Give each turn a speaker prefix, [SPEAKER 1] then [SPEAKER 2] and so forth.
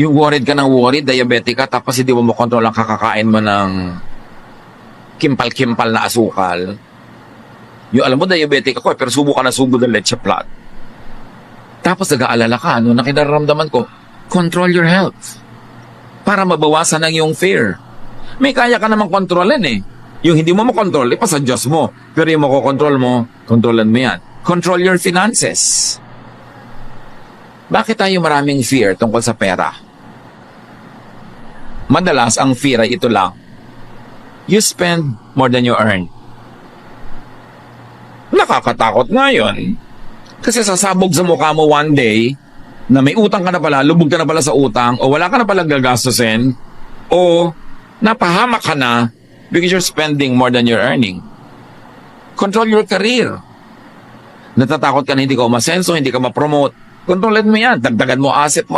[SPEAKER 1] Yung worried ka ng worried, diabetic ka, tapos hindi mo makontrol ang kakakain mo ng kimpal-kimpal na asukal. Yung alam mo, diabetic ako, pero subo ka na subo ng leche flat. Tapos nag-aalala ka, ano na kinararamdaman ko, control your health. Para mabawasan ang iyong fear. May kaya ka namang kontrolin eh. Yung hindi mo makontrol, ipasadjust mo. Pero yung makokontrol mo, kontrolan mo yan. Control your finances. Bakit tayo maraming fear tungkol sa pera? Madalas, ang fear ay ito lang. You spend more than you earn. Nakakatakot nga yun. Kasi sasabog sa mukha mo one day na may utang ka na pala, lubog ka na pala sa utang, o wala ka na pala gagastusin, o napahamak ka na because you're spending more than you're earning. Control your career. Natatakot ka na hindi ka umasenso, hindi ka ma-promote. Kontrolin mo yan. Dagdagan mo asset mo.